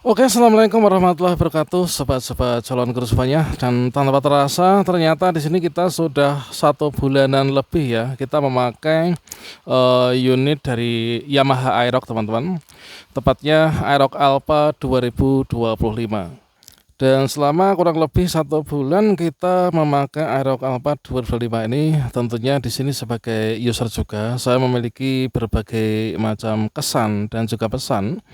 Oke, assalamualaikum warahmatullahi wabarakatuh, sobat-sobat calon guru semuanya. Dan tanpa terasa, ternyata di sini kita sudah 1 bulanan lebih ya. Kita memakai unit dari Yamaha Aerox, teman-teman. Tepatnya Aerox Alpha 2025. Dan selama kurang lebih 1 bulan kita memakai Aerox Alpha 2025 ini, tentunya di sini sebagai user juga, saya memiliki berbagai macam kesan dan juga pesan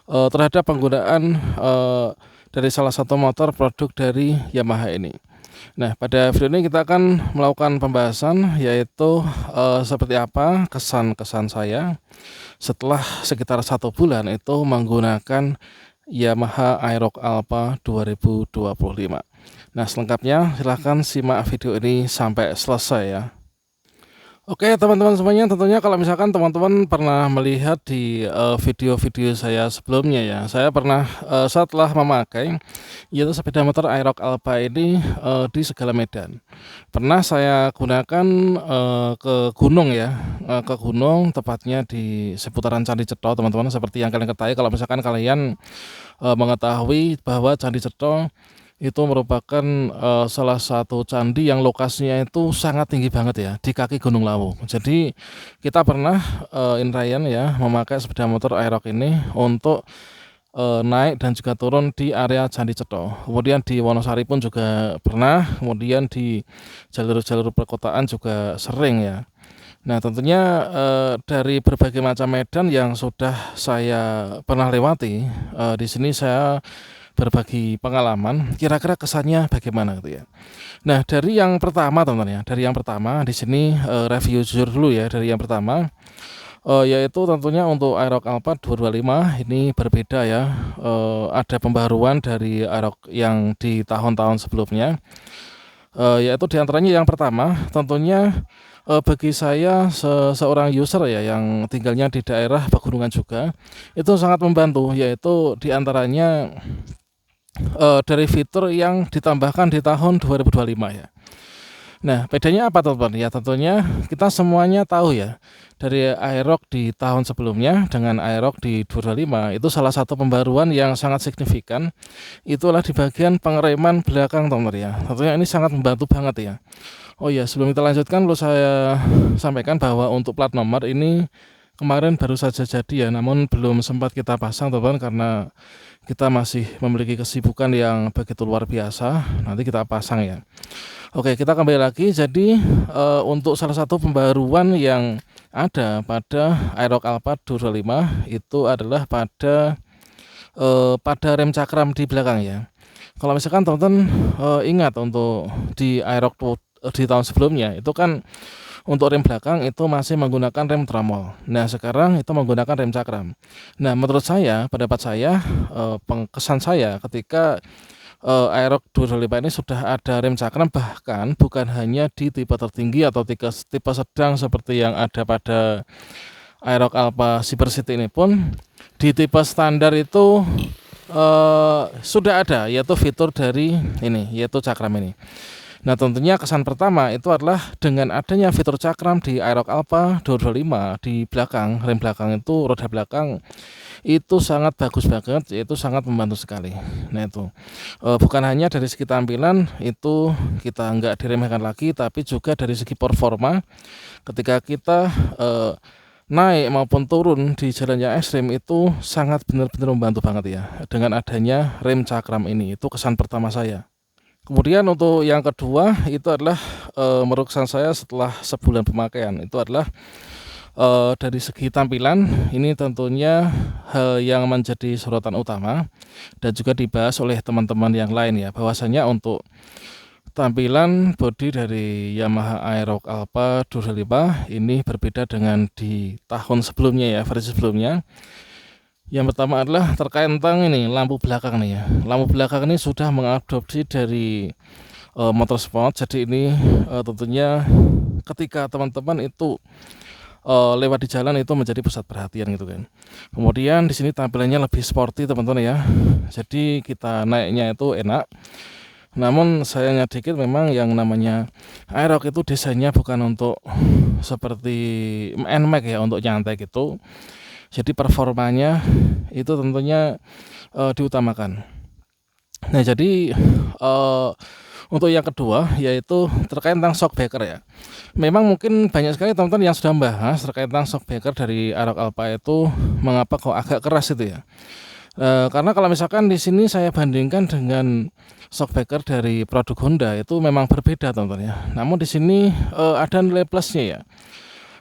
terhadap penggunaan dari salah satu motor produk dari Yamaha ini. Nah, pada video ini kita akan melakukan pembahasan yaitu seperti apa kesan-kesan saya setelah sekitar 1 bulan itu menggunakan Yamaha Aerox Alpha 2025. Nah, selengkapnya silahkan simak video ini sampai selesai ya. Oke, teman-teman semuanya, tentunya kalau misalkan teman-teman pernah melihat di video-video saya sebelumnya ya, saya pernah setelah memakai yaitu sepeda motor Aerox Alpha ini di segala medan. Pernah saya gunakan ke gunung ya, ke gunung tepatnya di seputaran Candi Cetro, teman-teman, seperti yang kalian ketahui kalau misalkan kalian mengetahui bahwa Candi Cetro itu merupakan salah satu candi yang lokasinya itu sangat tinggi banget ya, di kaki Gunung Lawu. Jadi kita pernah Inrayan ya memakai sepeda motor Aerox ini untuk naik dan juga turun di area Candi Cetro. Kemudian di Wonosari pun juga pernah, kemudian di jalur-jalur perkotaan juga sering ya. Nah, tentunya dari berbagai macam medan yang sudah saya pernah lewati, di sini saya berbagi pengalaman, kira-kira kesannya bagaimana gitu ya. Nah, dari yang pertama teman-teman ya, dari yang pertama di sini review jujur dulu ya dari yang pertama, yaitu tentunya untuk Aerox Alpha 225 ini berbeda ya, ada pembaruan dari Aerox yang di tahun-tahun sebelumnya, yaitu diantaranya yang pertama tentunya bagi saya seorang user ya yang tinggalnya di daerah pegunungan juga, itu sangat membantu, yaitu diantaranya dari fitur yang ditambahkan di tahun 2025 ya. Nah, bedanya apa teman-teman? Ya tentunya kita semuanya tahu ya, dari Aerox di tahun sebelumnya dengan Aerox di 2025 itu salah satu pembaruan yang sangat signifikan, itulah di bagian pengereman belakang teman-teman ya. Tentunya ini sangat membantu banget ya. Oh ya, sebelum kita lanjutkan perlu saya sampaikan bahwa untuk plat nomor ini kemarin baru saja jadi ya, namun belum sempat kita pasang teman-teman karena kita masih memiliki kesibukan yang begitu luar biasa. Nanti kita pasang ya. Oke, kita kembali lagi. Jadi untuk salah satu pembaruan yang ada pada Aerox Alpha 225 itu adalah pada rem cakram di belakang ya. Kalau misalkan teman-teman ingat untuk di Aerox di tahun sebelumnya itu kan untuk rem belakang itu masih menggunakan rem tromol. Nah, sekarang itu menggunakan rem cakram. Nah, menurut saya, pendapat saya, kesan saya ketika Aerox 225 ini sudah ada rem cakram, bahkan bukan hanya di tipe tertinggi atau tipe sedang seperti yang ada pada Aerox Alpha Super City ini pun, di tipe standar itu sudah ada yaitu fitur dari ini, yaitu cakram ini. Nah, tentunya kesan pertama itu adalah dengan adanya fitur cakram di Aerox Alpha 225 di belakang, rem belakang itu, roda belakang itu sangat bagus banget, yaitu sangat membantu sekali. Nah itu bukan hanya dari segi tampilan itu kita nggak diremehkan lagi, tapi juga dari segi performa ketika kita naik maupun turun di jalan yang ekstrim itu sangat benar-benar membantu banget ya dengan adanya rem cakram ini. Itu kesan pertama saya. Kemudian untuk yang kedua itu adalah menurut kesan saya setelah sebulan pemakaian itu adalah dari segi tampilan ini tentunya hal yang menjadi sorotan utama dan juga dibahas oleh teman-teman yang lain ya, bahwasanya untuk tampilan bodi dari Yamaha Aerox Alpha 225 ini berbeda dengan di tahun sebelumnya ya, versi sebelumnya. Yang pertama adalah terkait tentang ini lampu belakang nih ya. Lampu belakang ini sudah mengadopsi dari motorsport. Jadi ini tentunya ketika teman-teman itu lewat di jalan itu menjadi pusat perhatian gitu kan. Kemudian di sini tampilannya lebih sporty teman-teman ya. Jadi kita naiknya itu enak. Namun sayangnya dikit memang yang namanya Aerox itu desainnya bukan untuk seperti NMAX ya, untuk nyantai gitu. Jadi performanya itu tentunya diutamakan. Nah jadi untuk yang kedua yaitu terkait tentang shock breaker ya. Memang mungkin banyak sekali teman-teman yang sudah membahas terkait tentang shock breaker dari Aerox Alpha itu mengapa kok agak keras itu ya. Karena kalau misalkan di sini saya bandingkan dengan shock breaker dari produk Honda itu memang berbeda teman-teman ya. Namun di sini ada nilai plusnya ya.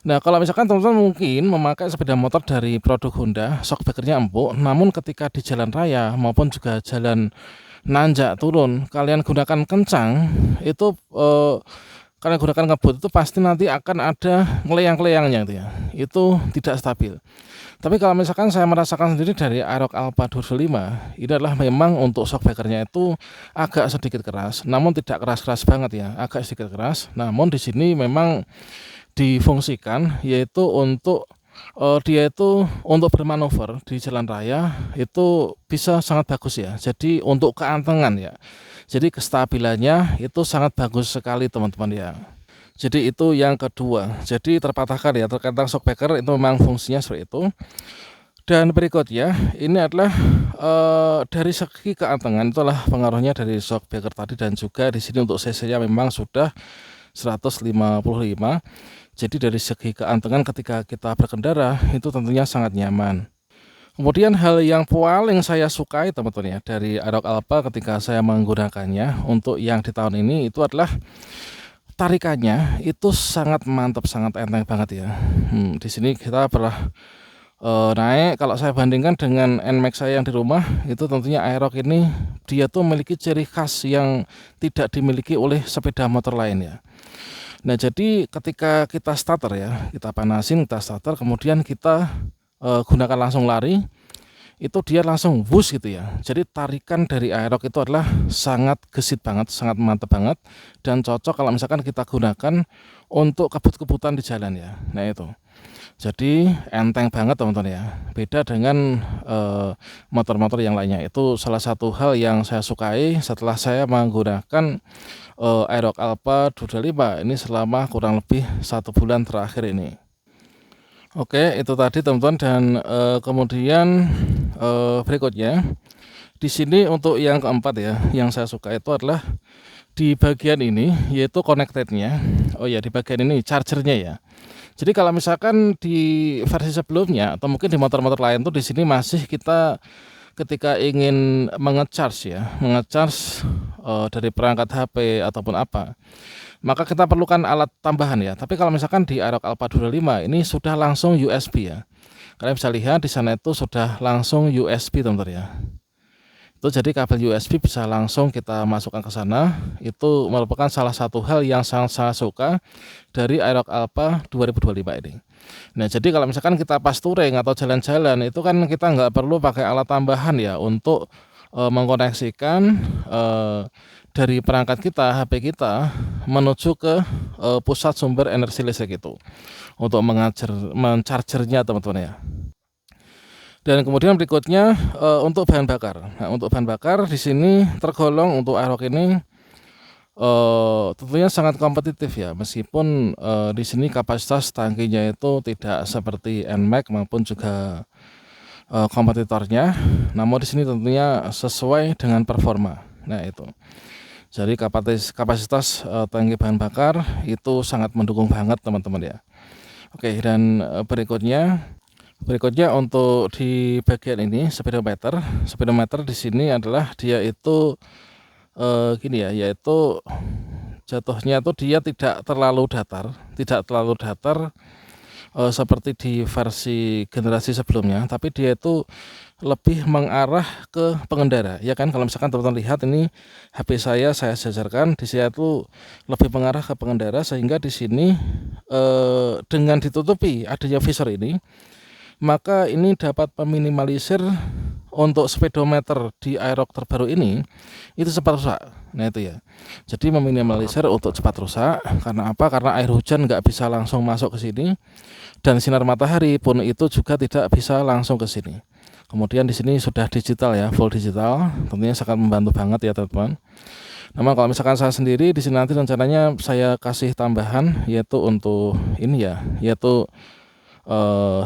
Nah kalau misalkan teman-teman mungkin memakai sepeda motor dari produk Honda, shock breakernya empuk, namun ketika di jalan raya maupun juga jalan nanjak turun kalian gunakan kencang itu kalian gunakan ngebut itu pasti nanti akan ada ngeleyang-keleyangnya gitu ya, itu tidak stabil. Tapi kalau misalkan saya merasakan sendiri dari Aerox Alpha 225 ini adalah memang untuk shock breakernya itu agak sedikit keras, namun tidak keras-keras banget ya, agak sedikit keras. Namun di sini memang difungsikan yaitu untuk dia itu untuk bermanuver di jalan raya itu bisa sangat bagus ya. Jadi untuk keantengan ya. Jadi kestabilannya itu sangat bagus sekali teman-teman ya. Jadi itu yang kedua. Jadi terpatahkan ya terkait shock breaker itu memang fungsinya seperti itu. Dan berikutnya ini adalah dari segi keantengan itulah pengaruhnya dari shock breaker tadi, dan juga di sini untuk cc-nya memang sudah 155. Jadi dari segi keantengan ketika kita berkendara itu tentunya sangat nyaman. Kemudian hal yang paling saya sukai teman-teman ya dari Aerox Alpha ketika saya menggunakannya untuk yang di tahun ini itu adalah tarikannya itu sangat mantap, sangat enteng banget ya. Di sini kita pernah naik, kalau saya bandingkan dengan NMAX saya yang di rumah itu tentunya Aerox ini dia tuh memiliki ciri khas yang tidak dimiliki oleh sepeda motor lain ya. Nah jadi ketika kita starter ya, kita panasin, kita starter, kemudian kita gunakan langsung lari, itu dia langsung boost gitu ya. Jadi tarikan dari Aerox itu adalah sangat gesit banget, sangat mantap banget, dan cocok kalau misalkan kita gunakan untuk kebut-kebutan di jalan ya. Nah itu, jadi enteng banget teman-teman ya. Beda dengan motor-motor yang lainnya. Itu salah satu hal yang saya sukai setelah saya menggunakan Aerox Alpha 225 ini selama kurang lebih 1 bulan terakhir ini. Oke, itu tadi teman-teman, dan kemudian berikutnya di sini untuk yang keempat ya, yang saya suka itu adalah di bagian ini yaitu connectednya. Oh ya, di bagian ini chargernya ya. Jadi kalau misalkan di versi sebelumnya atau mungkin di motor-motor lain tuh di sini masih kita ketika ingin mengecharge dari perangkat HP ataupun apa, maka kita perlukan alat tambahan ya. Tapi kalau misalkan di Aerox Alpha 225 ini sudah langsung USB ya. Kalian bisa lihat di sana itu sudah langsung USB teman-teman ya. Itu jadi kabel USB bisa langsung kita masukkan ke sana. Itu merupakan salah satu hal yang sangat saya suka dari Aerox Alpha 2025 ini. Nah jadi kalau misalkan kita pas touring atau jalan-jalan itu kan kita nggak perlu pakai alat tambahan ya untuk mengkoneksikan dari perangkat kita, HP kita menuju ke pusat sumber energi listrik itu untuk menchargernya teman-teman ya. Dan kemudian berikutnya untuk bahan bakar. Nah, untuk bahan bakar di sini tergolong untuk Aerox ini tentunya sangat kompetitif ya, meskipun di sini kapasitas tangkinya itu tidak seperti NMAX maupun juga kompetitornya, namun di sini tentunya sesuai dengan performa. Nah itu, jadi kapasitas tangki bahan bakar itu sangat mendukung banget teman-teman ya. Oke, dan berikutnya untuk di bagian ini speedometer di sini adalah dia itu gini ya, yaitu jatuhnya tuh dia tidak terlalu datar seperti di versi generasi sebelumnya, tapi dia itu lebih mengarah ke pengendara ya kan. Kalau misalkan teman-teman lihat ini HP saya sejarkan di sini itu lebih mengarah ke pengendara, sehingga di sini dengan ditutupi adanya visor ini, maka ini dapat meminimalisir untuk speedometer di Aerox terbaru ini itu cepat rusak. Nah itu ya, jadi meminimalisir untuk cepat rusak. Karena apa? Karena air hujan nggak bisa langsung masuk ke sini, dan sinar matahari pun itu juga tidak bisa langsung ke sini. Kemudian di sini sudah digital ya, full digital, tentunya sangat membantu banget ya teman-teman. Namun kalau misalkan saya sendiri di sini nanti rencananya saya kasih tambahan yaitu untuk ini ya, yaitu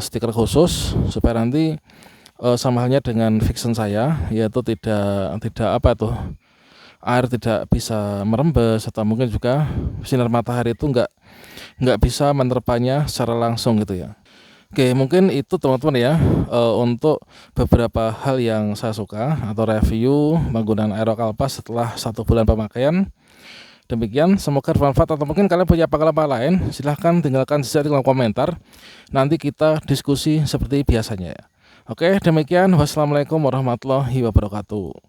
stiker khusus supaya nanti sama halnya dengan fiction saya, yaitu tidak tidak apa tuh, air tidak bisa merembes atau mungkin juga sinar matahari itu nggak bisa menerpanya secara langsung gitu ya. Oke, mungkin itu teman-teman ya, untuk beberapa hal yang saya suka atau review menggunakan Aerokalpa setelah 1 bulan pemakaian. Demikian, semoga bermanfaat atau mungkin kalian punya pengalaman lain, silahkan tinggalkan di kolom komentar. Nanti kita diskusi seperti biasanya ya. Oke, demikian. Wassalamualaikum warahmatullahi wabarakatuh.